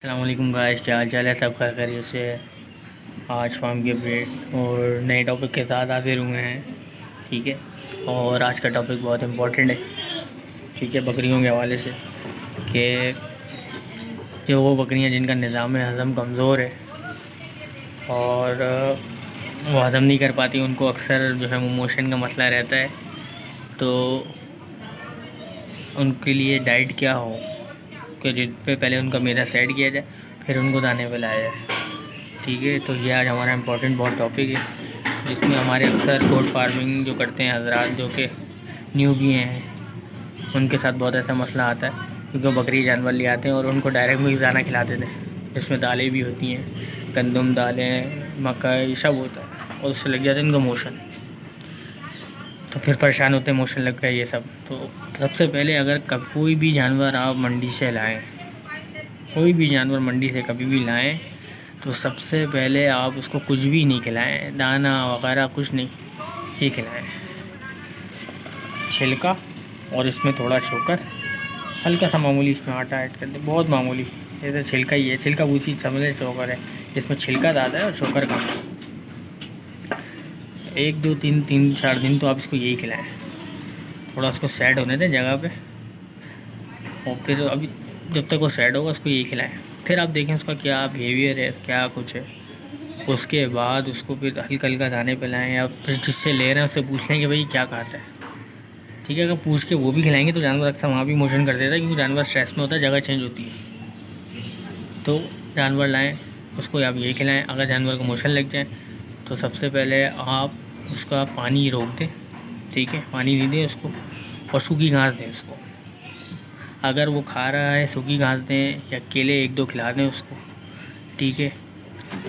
अस्सलाम वालेकुम गाइस, क्या हाल चाल है? सब खैरियत से है। आज फार्म के अपडेट और नए टॉपिक के साथ हाजिर हुए हैं। ठीक है, और आज का टॉपिक बहुत इम्पोर्टेंट है। ठीक है, बकरियों के हवाले से कि जो वो बकरियां जिनका निज़ाम हज़म कमज़ोर है और वो हज़म नहीं कर पाती, उनको अक्सर जो है वो मोशन का मसला रहता है। तो उनके लिए डाइट क्या हो कि जिन पे पहले उनका मेरा सेट किया जाए, फिर उनको दाने पे लाया जाए। ठीक है, तो ये आज हमारा इम्पोर्टेंट बहुत टॉपिक है, जिसमें हमारे अक्सर गोट फार्मिंग जो करते हैं हजरात, जो कि न्यू भी हैं, उनके साथ बहुत ऐसा मसला आता है क्योंकि बकरी जानवर ले आते हैं और उनको डायरेक्ट मिक्स दाना खिला देते हैं, जिसमें दालें भी होती हैं, गंदम दालें, मक्का, ये सब होता है, और उससे लग जाते हैं उनको मोशन। तो फिर परेशान होते हैं, मोशन लग गया ये सब। तो सबसे पहले अगर कोई भी जानवर आप मंडी से लाएँ, कोई भी जानवर मंडी से कभी भी लाएँ, तो सबसे पहले आप उसको कुछ भी नहीं खिलाएं, दाना वगैरह कुछ नहीं, ये खिलाएं। छिलका और इसमें थोड़ा शोकर, हल्का सा मामूली इसमें आटा ऐड कर दे, बहुत मामूली। ये तो छिलका ही है, छिलका उसी समझ शोकर है, इसमें छिलका ज़्यादा है और शोकर कम। 1 2 3 3 4 दिन तो आप इसको यही खिलाएं, थोड़ा उसको सेट होने दें जगह पे, और फिर अभी जब तक वो सेट होगा उसको यही खिलाएं। फिर आप देखें उसका क्या बिहेवियर है, क्या कुछ है। उसके बाद उसको फिर हल्का हल्का दाने पिलाएं, या फिर जिससे ले रहे हैं उससे पूछ लें कि भाई क्या खाता है। ठीक है, अगर पूछ के वो भी खिलाएंगे तो जानवर अक्सर वहाँ भी मोशन कर देता है, क्योंकि जानवर स्ट्रेस में होता है, जगह चेंज होती है। तो जानवर लाएं, उसको आप यही खिलाएं। अगर जानवर को मोशन लग जाए तो सबसे पहले आप उसका पानी रोक दें। ठीक है, पानी नहीं दें उसको, और सूखी घास दें उसको। अगर वो खा रहा है सूखी घास दें, या केले 1 2 खिला दें उसको। ठीक है,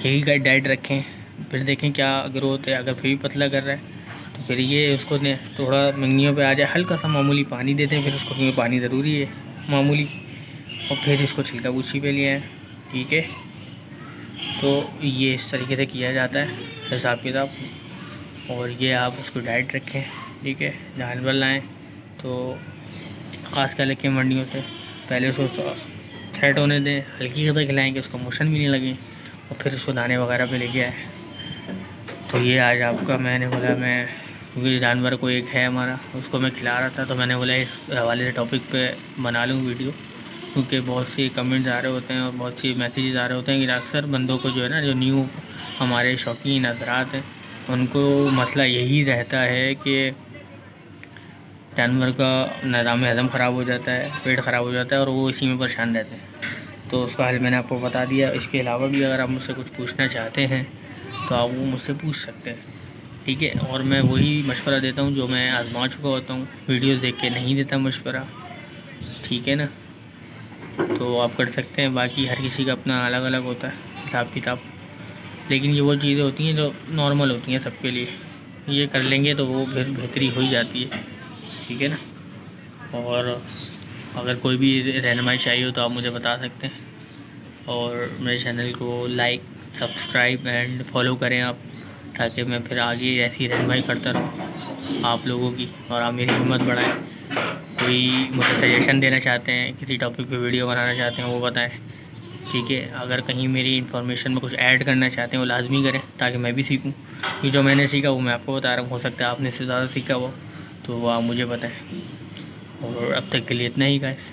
यही गाइड डाइट रखें, फिर देखें क्या ग्रोथ है। अगर फिर भी पतला कर रहा है तो फिर ये उसको दें, थोड़ा मंगनियों पे आ जाए, हल्का सा मामूली पानी देते हैं फिर उसको, क्योंकि पानी ज़रूरी है मामूली। और फिर इसको छिलका बूसी पे लिया है। ठीक है, तो ये इस तरीके से किया जाता है हिसाब किताब, और ये आप उसको डाइट रखें। ठीक है, जानवर लाएँ तो ख़ास कर लेके मंडियों से पहले उसको सेट होने दें, हल्की ज़्यादा खिलाएँगे, उसको मोशन भी नहीं लगे, और फिर उसको दाने वगैरह पे लेके आए। तो ये आज आपका मैंने बोला, मैं क्योंकि जानवर को एक है हमारा, उसको मैं खिला रहा था, तो मैंने बोला इस हवाले से टॉपिक पे बना लूँ वीडियो, क्योंकि बहुत सी कमेंट्स आ रहे होते हैं और बहुत सी मैसेजेस आ रहे होते हैं कि अक्सर बंदों को जो है ना, जो न्यू हमारे शौकीन हज़रात हैं, उनको मसला यही रहता है कि जानवर का निज़ाम हज़म ख़राब हो जाता है, पेट ख़राब हो जाता है, और वो इसी में परेशान रहते हैं। तो उसका हल मैंने आपको बता दिया। इसके अलावा भी अगर आप मुझसे कुछ पूछना चाहते हैं तो आप वो मुझसे पूछ सकते हैं। ठीक है, और मैं वही मशवरा देता हूँ जो मैं आज़मा चुका होता हूँ, वीडियोस देख के नहीं देता मशवरा। ठीक है ना, तो आप कर सकते हैं। बाकी हर किसी का अपना अलग अलग होता है हिसाब किताब, लेकिन ये वो चीज़ें होती हैं जो नॉर्मल होती हैं सबके लिए, ये कर लेंगे तो वो फिर बेहतरी हो ही जाती है। ठीक है ना, और अगर कोई भी रहनुमाई चाहिए हो तो आप मुझे बता सकते हैं, और मेरे चैनल को लाइक, सब्सक्राइब एंड फॉलो करें आप, ताकि मैं फिर आगे ऐसी रहनुमाई करता रहूँ आप लोगों की, और आप मेरी हिम्मत बढ़ाएं। कोई मुझे सजेशन देना चाहते हैं, किसी टॉपिक पे वीडियो बनाना चाहते हैं, वो बताएं। ठीक है, अगर कहीं मेरी इन्फॉर्मेशन में कुछ ऐड करना चाहते हैं वो लाजमी करें, ताकि मैं भी सीखूं, क्योंकि जो मैंने सीखा वो मैं आपको बता रहा हूँ, हो सकता है आपने इससे ज़्यादा सीखा हो, तो वो आप मुझे बताएं। और अब तक के लिए इतना ही गाइस,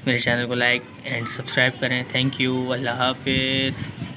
मेरे चैनल को लाइक एंड सब्सक्राइब करें। थैंक यू, अल्लाह हाफिज़।